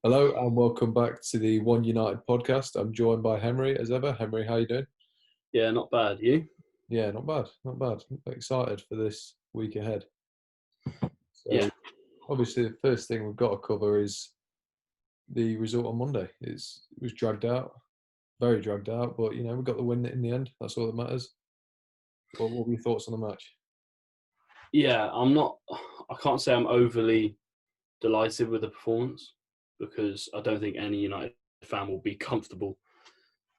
Hello and welcome back to the One United podcast. I'm joined by Henry as ever. Henry, how you doing? Yeah, not bad. You? Yeah, not bad, not bad. Excited for this week ahead. Yeah. So, obviously, the first thing we've got to cover is the result on Monday. It was dragged out, very dragged out, but we got the win in the end. That's all that matters. What were your thoughts on the match? Yeah, I can't say I'm overly delighted with the performance because I don't think any United fan will be comfortable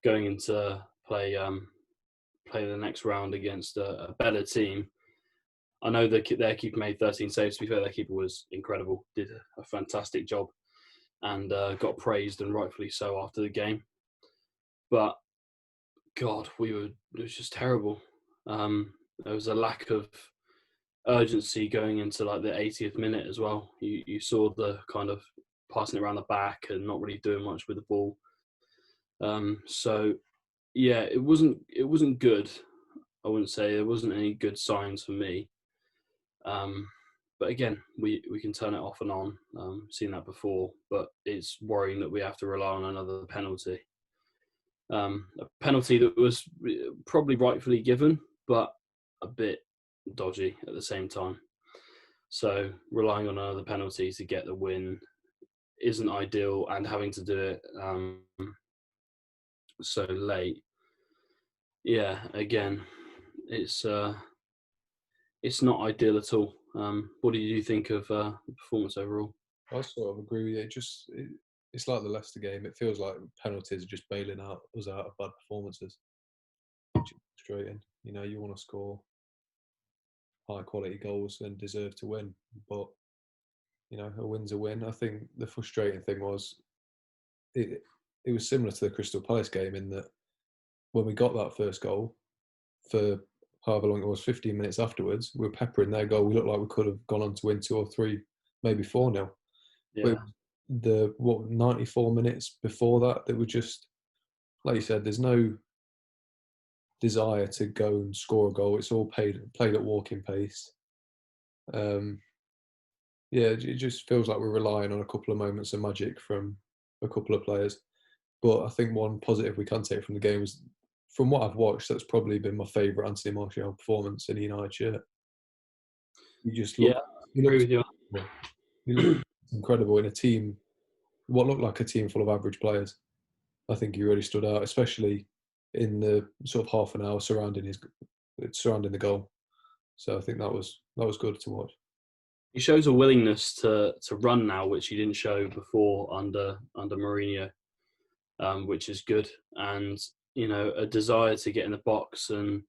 going into play the next round against a better team. I know their keeper made 13 saves. To be fair, their keeper was incredible, did a fantastic job, and got praised, and rightfully so, after the game. But God, it was just terrible. There was a lack of urgency going into like the 80th minute as well. You saw the kind of passing it around the back and not really doing much with the ball. So yeah, it wasn't good. I wouldn't say there wasn't any good signs for me. But again, we can turn it off and on. Seen that before, but it's worrying that we have to rely on another penalty. A penalty that was probably rightfully given, but a bit dodgy at the same time. So relying on another penalty to get the win isn't ideal, and having to do it so late, yeah, again, it's not ideal at all. What did you think of the performance overall? I sort of agree with you. It's like the Leicester game. It feels like penalties are just bailing us out of bad performances. Which is frustrating. You want to score high quality goals and deserve to win, but a win's a win. I think the frustrating thing was it was similar to the Crystal Palace game in that when we got that first goal, for however long it was, 15 minutes afterwards, we were peppering their goal. We looked like we could have gone on to win 2 or 3, maybe 4-0. Yeah, But 94 minutes before that were just, like you said, there's no desire to go and score a goal. It's all played at walking pace. Yeah, it just feels like we're relying on a couple of moments of magic from a couple of players. But I think one positive we can take from the game is, from what I've watched, that's probably been my favourite Anthony Martial performance in a United shirt. He just yeah, I agree with you. he looked incredible in a team, what looked like a team full of average players. I think he really stood out, especially in the sort of half an hour surrounding the goal. So I think that was good to watch. He shows a willingness to run now, which he didn't show before under Mourinho, which is good, and a desire to get in the box and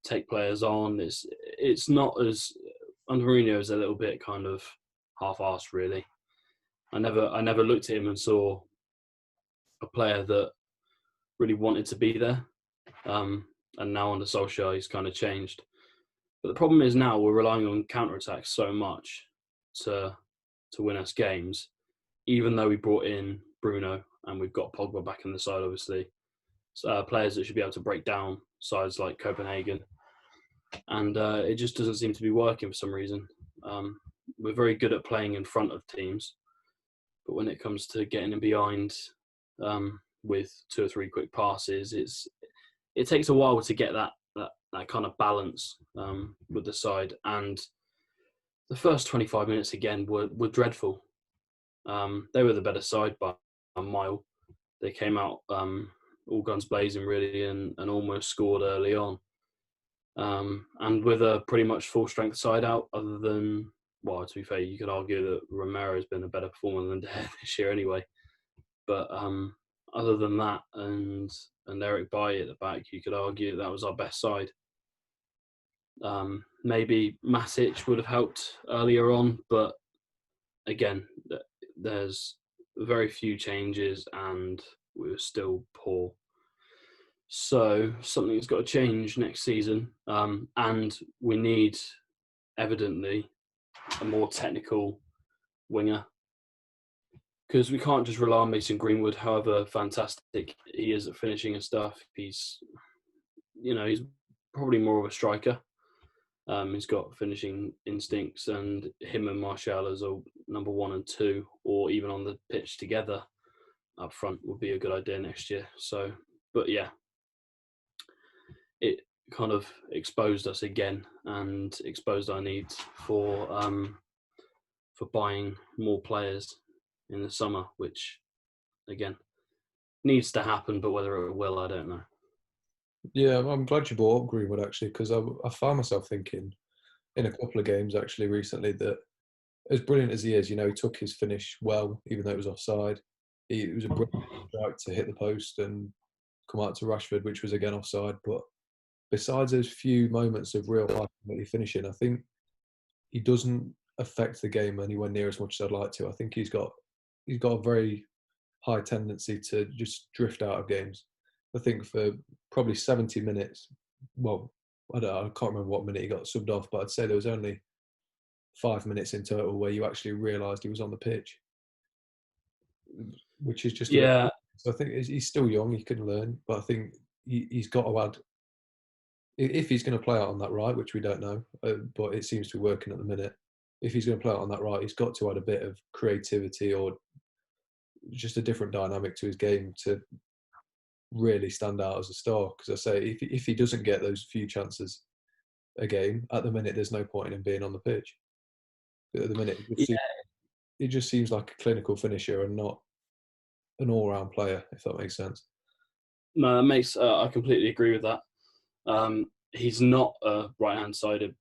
take players on. It's not as under Mourinho is a little bit kind of half-assed, really. I never looked at him and saw a player that really wanted to be there. And now under Solskjaer, he's kind of changed. But the problem is now we're relying on counter-attacks so much to win us games, even though we brought in Bruno and we've got Pogba back in the side, obviously. So, players that should be able to break down sides like Copenhagen. And it just doesn't seem to be working for some reason. We're very good at playing in front of teams, but when it comes to getting in behind with 2 or 3 quick passes, it takes a while to get that kind of balance with the side. And the first 25 minutes again were dreadful. They were the better side by a mile. They came out all guns blazing, really, and almost scored early on. And with a pretty much full-strength side out, other than, well, to be fair, you could argue that Romero has been a better performer than De Gea this year anyway. But other than that, and Eric Bailly at the back, you could argue that was our best side. Maybe Matic would have helped earlier on, but again, there's very few changes and we were still poor. So something's got to change next season, and we need, evidently, a more technical winger, because we can't just rely on Mason Greenwood, however fantastic he is at finishing and stuff. He's probably more of a striker. He's got finishing instincts, and him and Martial as a number 1 and 2, or even on the pitch together up front, would be a good idea next year. So, but yeah, it kind of exposed us again and exposed our needs for buying more players in the summer, which again needs to happen, but whether it will, I don't know. Yeah, I'm glad you brought up Greenwood actually, because I found myself thinking in a couple of games actually recently that as brilliant as he is, he took his finish well, even though it was offside. It was a brilliant strike to hit the post and come out to Rashford, which was again offside. But besides those few moments of real high quality finishing, I think he doesn't affect the game anywhere near as much as I'd like to. I think he's got a very high tendency to just drift out of games. I think for probably 70 minutes, well, I can't remember what minute he got subbed off, but I'd say there was only 5 minutes in total where you actually realised he was on the pitch, which is just a bit. Yeah, So I think he's still young, he can learn, but I think he's got to add, if he's going to play out on that right, which we don't know, but it seems to be working at the minute. If he's going to play out on that right, he's got to add a bit of creativity or just a different dynamic to his game to really stand out as a star. Because I say, if he doesn't get those few chances a game, at the minute, there's no point in him being on the pitch. At the minute, yeah. it just seems like a clinical finisher and not an all-round player, if that makes sense. No, that makes. I completely agree with that. He's not a right-hand sided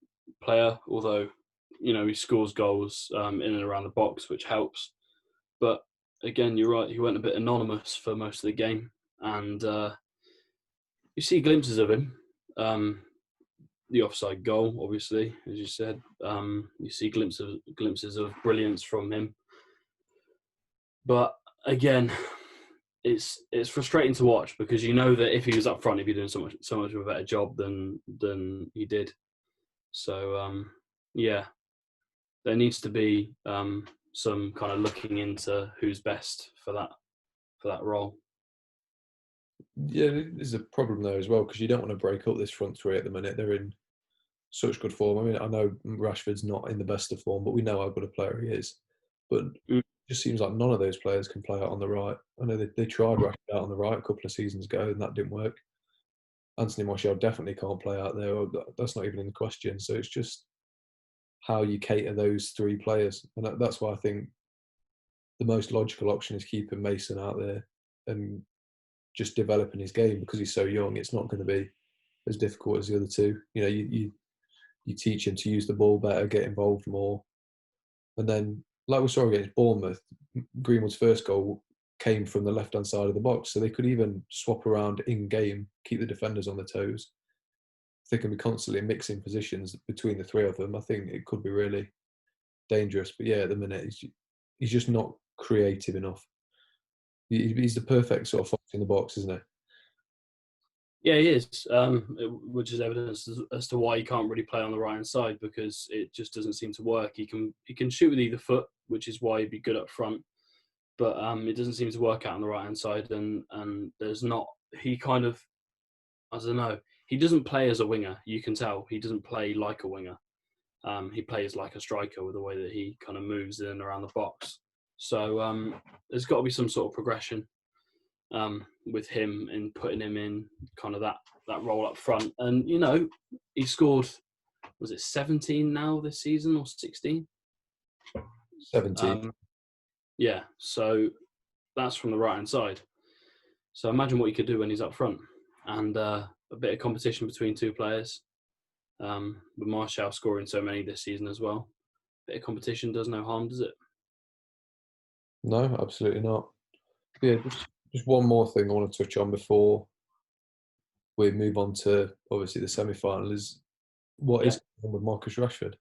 player, although he scores goals in and around the box, which helps. But again, you're right. He went a bit anonymous for most of the game, and you see glimpses of him. The offside goal, obviously, as you said. You see glimpses of brilliance from him. But again, it's frustrating to watch because you know that if he was up front, he'd be doing so much of a better job than he did. So yeah, there needs to be some kind of looking into who's best for that role. Yeah, there's a problem there as well because you don't want to break up this front three at the minute. They're in such good form. I mean, I know Rashford's not in the best of form, but we know how good a player he is. But it just seems like none of those players can play out on the right. I know they tried Rashford out on the right a couple of seasons ago, and that didn't work. Anthony Martial definitely can't play out there. That's not even in the question. So it's just how you cater those three players, and that's why I think the most logical option is keeping Mason out there and just developing his game because he's so young. It's not going to be as difficult as the other two. You teach him to use the ball better, get involved more, and then like we saw against Bournemouth, Greenwood's first goal came from the left-hand side of the box, so they could even swap around in game, keep the defenders on their toes. If they can be constantly mixing positions between the three of them, I think it could be really dangerous. But yeah, at the minute, he's just not creative enough. He's the perfect sort of fox in the box, isn't he? Yeah, he is, which is evidence as to why he can't really play on the right hand side because it just doesn't seem to work. He can shoot with either foot, which is why he'd be good up front, but it doesn't seem to work out on the right hand side. And there's not. He kind of, I don't know. He doesn't play as a winger. You can tell he doesn't play like a winger. He plays like a striker with the way that he kind of moves in and around the box. So there's got to be some sort of progression with him and putting him in kind of that role up front. And he scored, was it 17 now this season or 16? 17. Yeah, so that's from the right hand side. So imagine what he could do when he's up front, and a bit of competition between two players. With Martial scoring so many this season as well, a bit of competition does no harm, does it? No, absolutely not. Yeah, just one more thing I want to touch on before we move on to obviously the semi-final is what is going on with Marcus Rashford?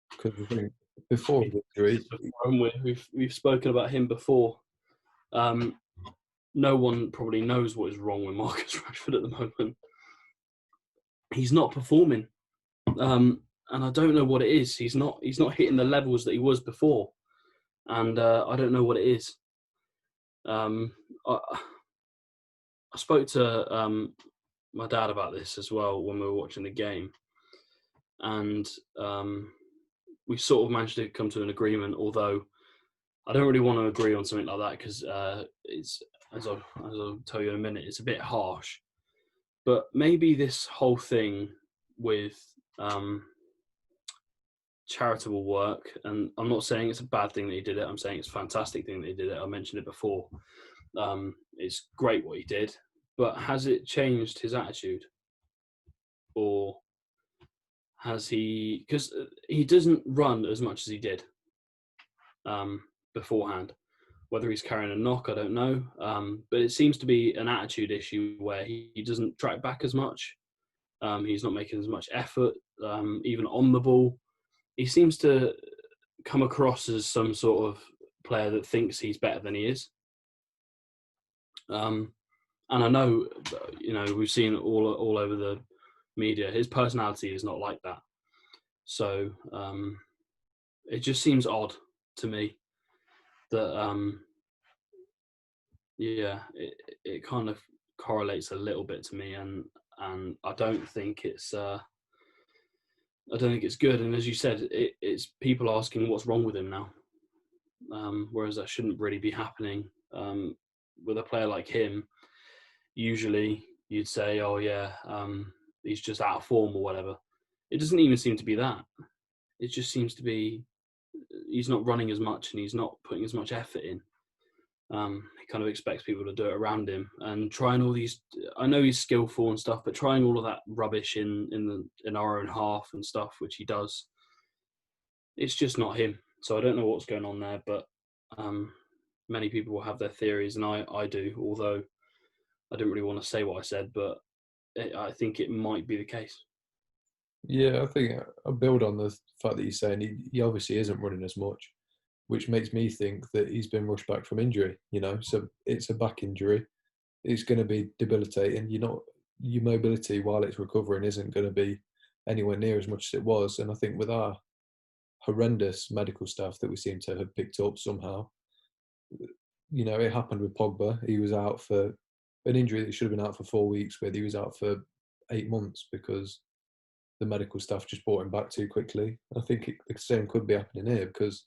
Because I think before the injury, we've spoken about him before. No one probably knows what is wrong with Marcus Rashford at the moment. He's not performing, and I don't know what it is. He's not hitting the levels that he was before, and I don't know what it is. I spoke to my dad about this as well when we were watching the game, and we sort of managed to come to an agreement. Although I don't really want to agree on something like that because it's as I'll tell you in a minute, it's a bit harsh. But maybe this whole thing with charitable work, and I'm not saying it's a bad thing that he did it. I'm saying it's a fantastic thing that he did it. I mentioned it before. It's great what he did, but has it changed his attitude, or has he? Because he doesn't run as much as he did beforehand. Whether he's carrying a knock, I don't know. But it seems to be an attitude issue where he doesn't track back as much. He's not making as much effort, even on the ball. He seems to come across as some sort of player that thinks he's better than he is. And I know, we've seen all over the media, his personality is not like that. So it just seems odd to me that, it kind of correlates a little bit to me, and I don't think it's good. And as you said, it's people asking what's wrong with him now, whereas that shouldn't really be happening. With a player like him, usually you'd say, oh yeah, he's just out of form or whatever. It doesn't even seem to be that. It just seems to be he's not running as much and he's not putting as much effort in. He kind of expects people to do it around him and trying all these. I know he's skillful and stuff, but trying all of that rubbish in our own half and stuff, which he does, it's just not him. So I don't know what's going on there, but many people will have their theories, and I do. Although I didn't really want to say what I said, but I think it might be the case. Yeah, I think I'll build on the fact that you're saying he obviously isn't running as much, which makes me think that he's been rushed back from injury. So it's a back injury. It's going to be debilitating. Your mobility while it's recovering isn't going to be anywhere near as much as it was. And I think with our horrendous medical staff that we seem to have picked up somehow, it happened with Pogba. He was out for an injury that should have been out for 4 weeks, but he was out for 8 months because the medical staff just brought him back too quickly. I think the same could be happening here because,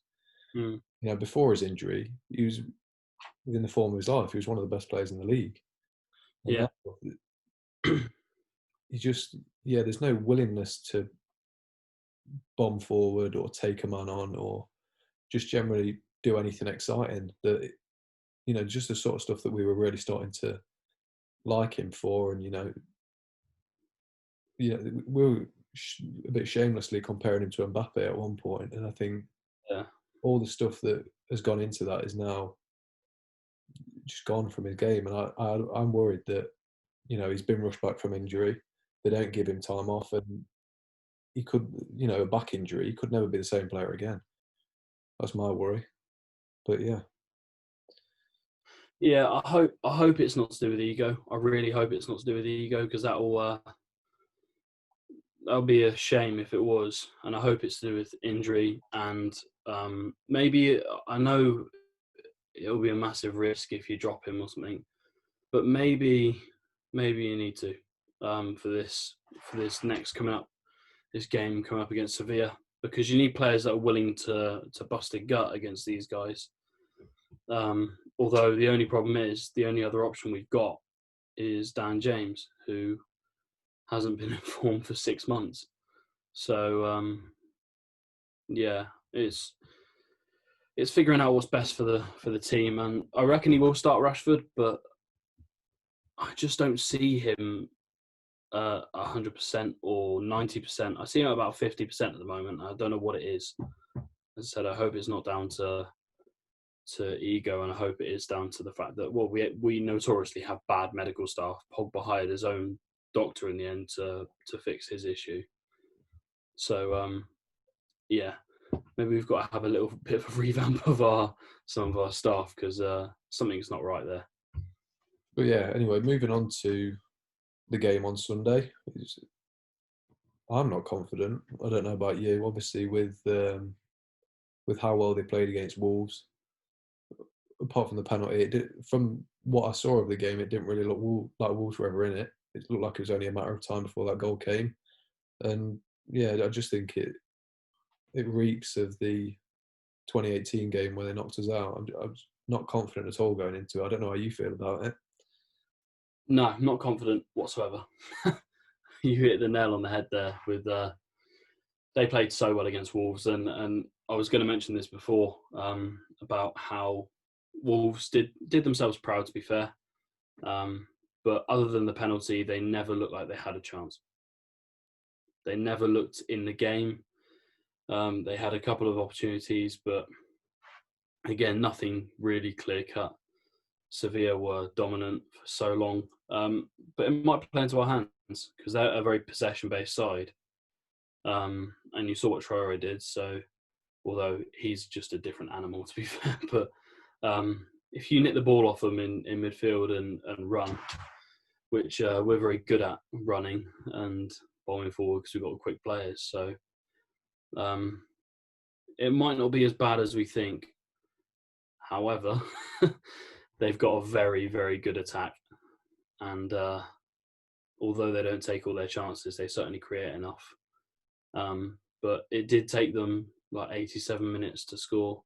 before his injury, he was within the form of his life. He was one of the best players in the league. And Yeah. now, there's no willingness to bomb forward or take a man on or just generally do anything exciting. That, just the sort of stuff that we were really starting to like him for. And, we were a bit shamelessly comparing him to Mbappe at one point, and I think all the stuff that has gone into that is now just gone from his game, and I'm worried that he's been rushed back from injury. They don't give him time off, and he could, a back injury, he could never be the same player again. That's my worry. But yeah. Yeah, I hope it's not to do with ego. I really hope it's not to do with ego, because that'll be a shame if it was. And I hope it's to do with injury. And maybe, I know it'll be a massive risk if you drop him or something, but maybe you need to for this next this game coming up against Sevilla, because you need players that are willing to bust a gut against these guys. Although the only problem is the only other option we've got is Dan James, who hasn't been in form for 6 months. So it's figuring out what's best for the team, and I reckon he will start Rashford, but I just don't see him 100% or 90%. I see him at about 50% at the moment. I don't know what it is. As I said, I hope it's not down to ego, and I hope it is down to the fact that we notoriously have bad medical staff. Pogba hired his own doctor in the end to fix his issue. So maybe we've got to have a little bit of a revamp of some of our staff, because something's not right there. But yeah, anyway, moving on to the game on Sunday. I'm not confident. I don't know about you. Obviously, with how well they played against Wolves, apart from the penalty, from what I saw of the game, it didn't really look like Wolves were ever in it. It looked like it was only a matter of time before that goal came. And yeah, I just think it reeks of the 2018 game where they knocked us out. I'm not confident at all going into it. I don't know how you feel about it. No, not confident whatsoever. You hit the nail on the head there with they played so well against Wolves, and I was going to mention this before about how Wolves did themselves proud, to be fair, but other than the penalty, they never looked like they had a chance. They never looked in the game. They had a couple of opportunities, but again, nothing really clear cut. Sevilla were dominant for so long, but it might play into our hands because they're a very possession-based side. And you saw what Traore did. So, although he's just a different animal, to be fair, but if you nick the ball off them in midfield and run, which we're very good at running and bombing forward because we've got quick players, so it might not be as bad as we think. However, they've got a very, very good attack, and although they don't take all their chances, they certainly create enough. But it did take them like 87 minutes to score,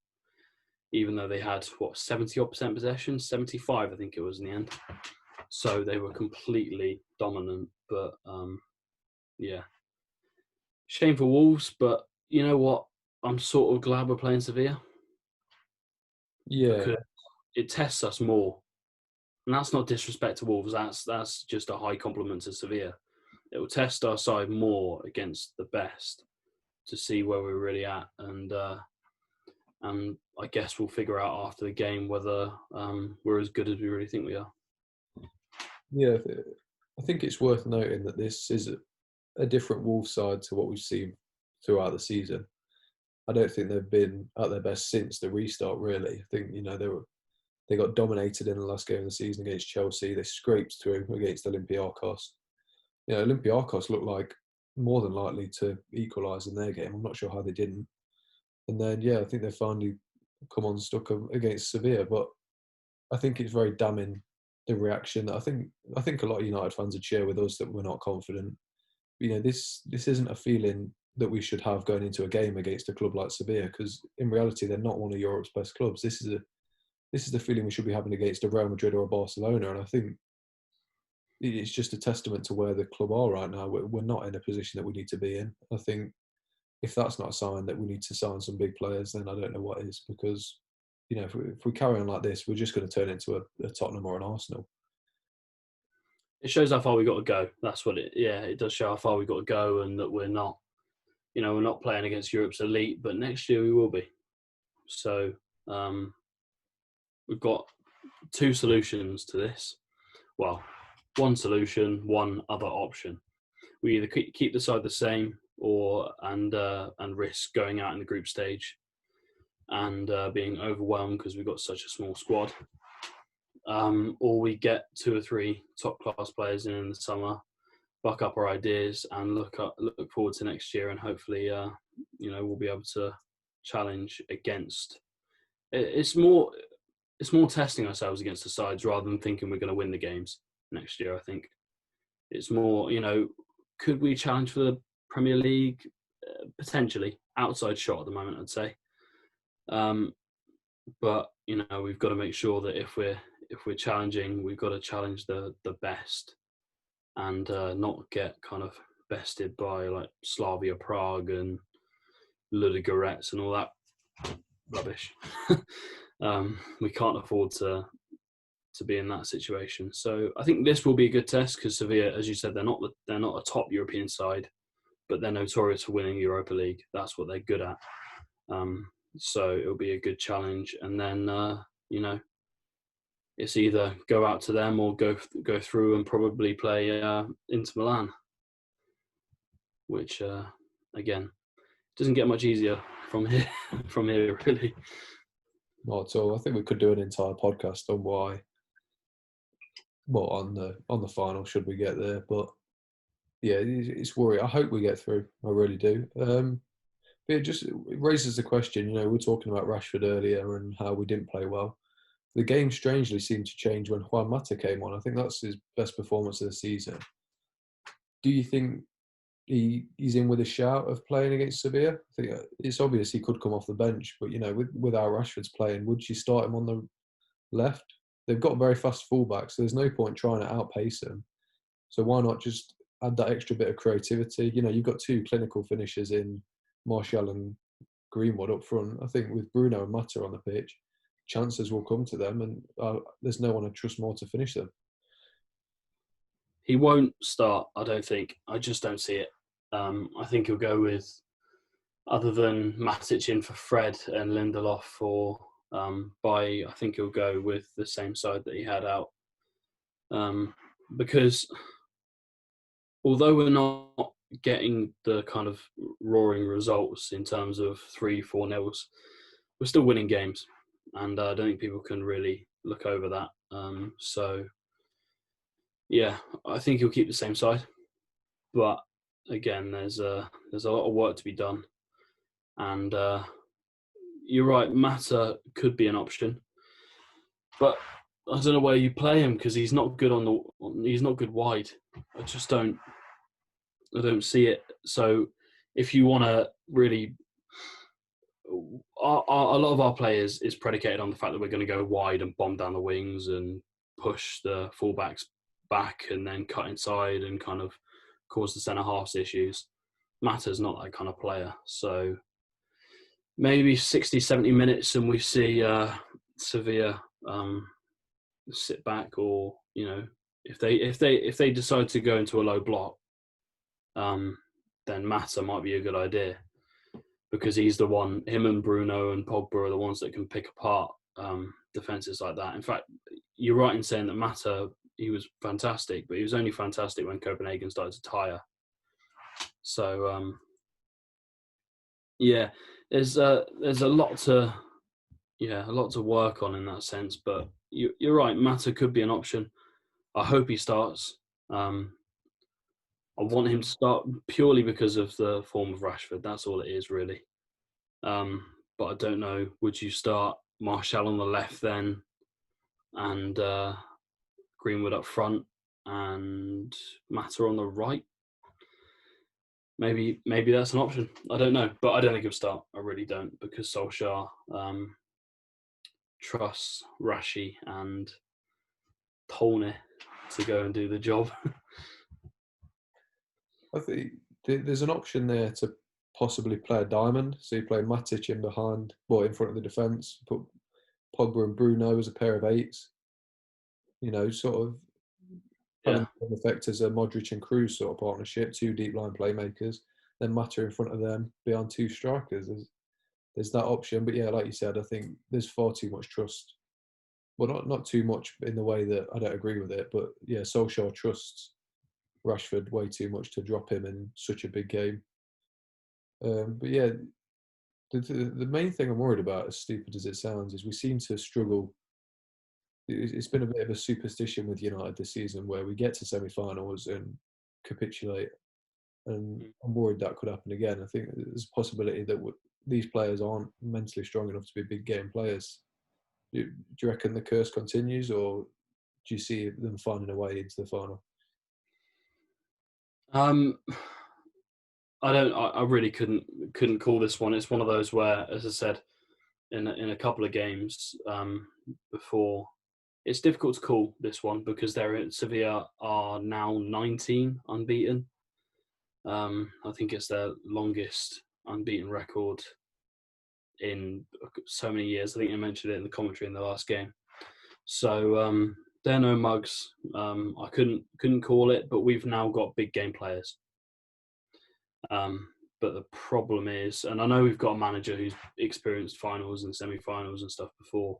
even though they had 70% possession, 75 I think it was in the end. So they were completely dominant. But yeah, shame for Wolves. But you know what? I'm sort of glad we're playing Sevilla. Yeah, because it tests us more, and that's not disrespect to Wolves. That's just a high compliment to Sevilla. It will test our side more against the best to see where we're really at, and I guess we'll figure out after the game whether we're as good as we really think we are. yeah. I think it's worth noting that this is a different Wolves side to what we've seen throughout the season. I don't think they've been at their best since the restart. Really, I think they got dominated in the last game of the season against Chelsea. They scraped through against Olympiacos. Olympiacos looked like more than likely to equalise in their game. I'm not sure how they didn't. And then, I think they finally come unstuck against Sevilla. But I think it's very damning, the reaction. I think a lot of United fans would share with us that we're not confident. This isn't a feeling that we should have going into a game against a club like Sevilla, because in reality they're not one of Europe's best clubs. This is the feeling we should be having against a Real Madrid or a Barcelona, and I think it's just a testament to where the club are right now. We're not in a position that we need to be in. I think if that's not a sign that we need to sign some big players, then I don't know what is, because if we carry on like this, we're just going to turn into a Tottenham or an Arsenal. It shows how far we got to go. That's what it does show how far we got to go, and that we're not playing against Europe's elite, but next year we will be. So we've got two solutions to this. Well, one solution, one other option. We either keep the side the same, and risk going out in the group stage and being overwhelmed because we've got such a small squad, or we get 2 or 3 top class players in the summer, buck up our ideas, and look forward to next year, and hopefully, we'll be able to challenge against. It's more testing ourselves against the sides rather than thinking we're going to win the games next year. I think it's more, could we challenge for the Premier League? Potentially. Outside shot at the moment, I'd say. But we've got to make sure that if we're challenging, we've got to challenge the best, and not get kind of bested by like Slavia Prague and Ludogorets and all that rubbish. We can't afford to be in that situation. So I think this will be a good test, because Sevilla, as you said, they're not a top European side, but they're notorious for winning Europa League. That's what they're good at. So it'll be a good challenge, and then it's either go out to them or go through and probably play Inter Milan, which again doesn't get much easier from here. From here, really. Not at all. I think we could do an entire podcast on why. Well, on the final, should we get there? But yeah, it's worrying. I hope we get through. I really do. But it raises the question. We were talking about Rashford earlier and how we didn't play well. The game strangely seemed to change when Juan Mata came on. I think that's his best performance of the season. Do you think he's in with a shout of playing against Sevilla. I think it's obvious he could come off the bench, but with how Rashford's playing, would you start him on the left? They've got very fast fullbacks, so there's no point trying to outpace him. So why not just add that extra bit of creativity? You've got two clinical finishers in Martial and Greenwood up front. I think with Bruno and Mata on the pitch, chances will come to them, and there's no one I trust more to finish them. He won't start, I don't think. I just don't see it. I think he'll go with, other than Matic in for Fred and Lindelof I think he'll go with the same side that he had out. Because although we're not getting the kind of roaring results in terms of 3-4-0s, we're still winning games. And I don't think people can really look over that. Yeah, I think he'll keep the same side. But again, there's a lot of work to be done. And you're right, Mata could be an option. But I don't know where you play him because he's not good he's not good wide. I don't see it. So if you want to really, a lot of our players is predicated on the fact that we're going to go wide and bomb down the wings and push the fullbacks back and then cut inside and kind of cause the centre halves issues. Mata's not that kind of player. So maybe 60, 70 minutes and we see Sevilla sit back, or if they decide to go into a low block, then Mata might be a good idea because he's the one. Him and Bruno and Pogba are the ones that can pick apart defenses like that. In fact, you're right in saying that Mata, he was fantastic, but he was only fantastic when Copenhagen started to tire. So yeah, there's a lot to work on in that sense. But you're right, Mata could be an option. I hope he starts. I want him to start purely because of the form of Rashford. That's all it is, really. But I don't know. Would you start Martial on the left then, and Greenwood up front, and Mata on the right? Maybe that's an option. I don't know, but I don't think he'll start. I really don't, because Solskjaer trusts Rashi and Tony to go and do the job. I think there's an option there to possibly play a diamond. So you play Matic in front of the defence, put Pogba and Bruno as a pair of eights. Sort of having the effect as a Modric and Kroos sort of partnership, two deep line playmakers. Then Mata in front of them behind two strikers. There's that option, but yeah, like you said, I think there's far too much trust. Well, not too much in the way that I don't agree with it, but yeah, Solskjaer trusts Rashford way too much to drop him in such a big game. But yeah, the main thing I'm worried about, as stupid as it sounds, is we seem to struggle. It's been a bit of a superstition with United this season where we get to semi-finals and capitulate, and I'm worried that could happen again. I think there's a possibility that these players aren't mentally strong enough to be big game players. Do you reckon the curse continues, or do you see them finding a way into the final? I really couldn't call this one. It's one of those where, as I said, in a couple of games before, it's difficult to call this one because Sevilla are now 19 unbeaten. I think it's their longest unbeaten record in so many years. I think I mentioned it in the commentary in the last game. So they're no mugs. I couldn't call it, but we've now got big game players. But the problem is, and I know we've got a manager who's experienced finals and semi-finals and stuff before,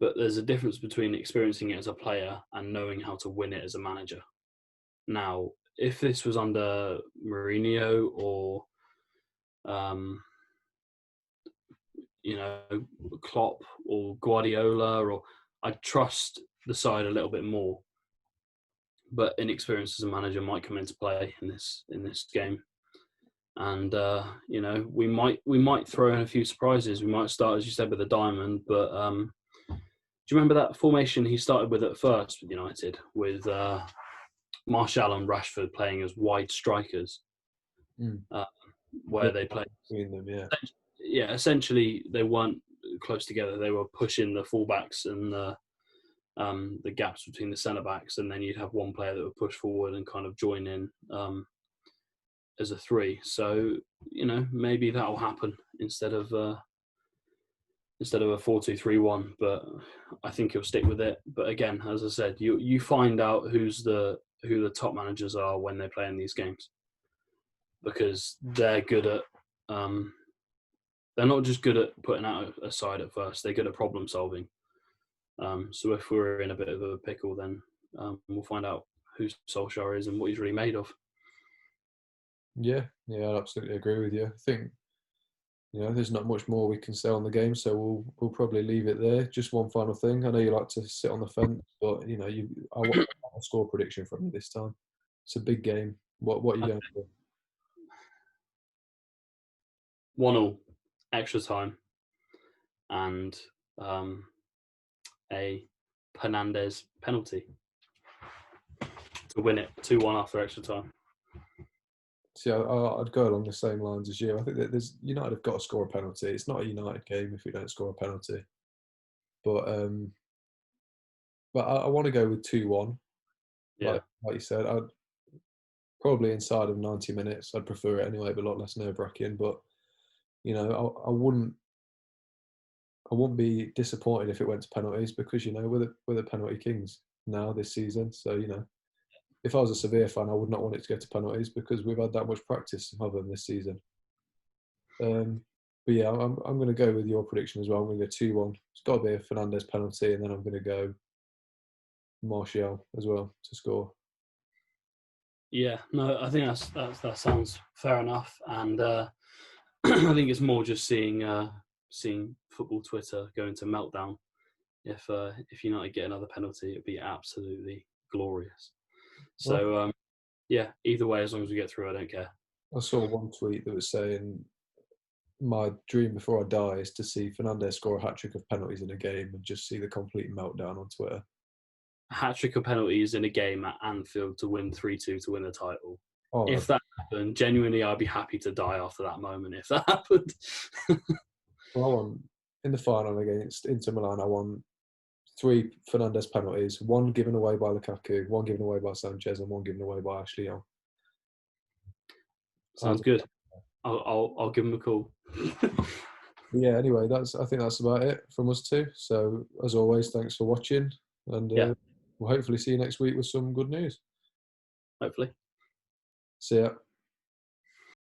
but there's a difference between experiencing it as a player and knowing how to win it as a manager. Now, if this was under Mourinho or Klopp or Guardiola, I'd trust the side a little bit more. But inexperience as a manager might come into play in this game, and we might throw in a few surprises. We might start, as you said, with a diamond. But do you remember that formation he started with at first with United, with Martial and Rashford playing as wide strikers, Mm. where they play. Between them, yeah. Yeah, essentially they weren't close together. They were pushing the fullbacks and the gaps between the centre backs, and then you'd have one player that would push forward and kind of join in as a three. So maybe that'll happen instead of a 4-2-3-1. But I think he'll stick with it. But again, as I said, you find out who the top managers are when they play in these games, because they're good at. They're not just good at putting out a side at first; they're good at problem solving. So if we're in a bit of a pickle, then we'll find out who Solskjaer is and what he's really made of. Yeah, I absolutely agree with you. I think there's not much more we can say on the game, so we'll probably leave it there. Just one final thing. I know you like to sit on the fence, but I want a score prediction from you this time. It's a big game. What are you going to do? 1-1, extra time, and a Hernandez penalty to win it 2-1 after extra time. See, I'd go along the same lines as you. I think that United have got to score a penalty. It's not a United game if we don't score a penalty. But I want to go with 2-1. Yeah. Like you said, I'd probably inside of 90 minutes. I'd prefer it anyway, but a lot less nerve-wracking. But I wouldn't be disappointed if it went to penalties, because we're the penalty kings now this season. So if I was a Sevilla fan, I would not want it to go to penalties, because we've had that much practice of them this season. But yeah, I'm going to go with your prediction as well. I'm going to go 2-1. It's got to be a Fernandes penalty, and then I'm going to go Martial as well to score. Yeah, no, I think that sounds fair enough, and I think it's more just seeing football Twitter go into meltdown. If United get another penalty, it'd be absolutely glorious. So yeah, either way, as long as we get through, I don't care. I saw one tweet that was saying, my dream before I die is to see Fernandes score a hat-trick of penalties in a game and just see the complete meltdown on Twitter. A hat-trick of penalties in a game at Anfield to win 3-2 to win the title. Oh, if that happened, genuinely, I'd be happy to die after that moment if that happened. Well, I want, in the final against Inter Milan, I won 3 Fernandes penalties, 1 given away by Lukaku, 1 given away by Sanchez, and 1 given away by Ashley Young. Sounds good. I'll give him a call. Yeah, anyway, I think that's about it from us two. So as always, thanks for watching, and we'll hopefully see you next week with some good news. Hopefully. See ya.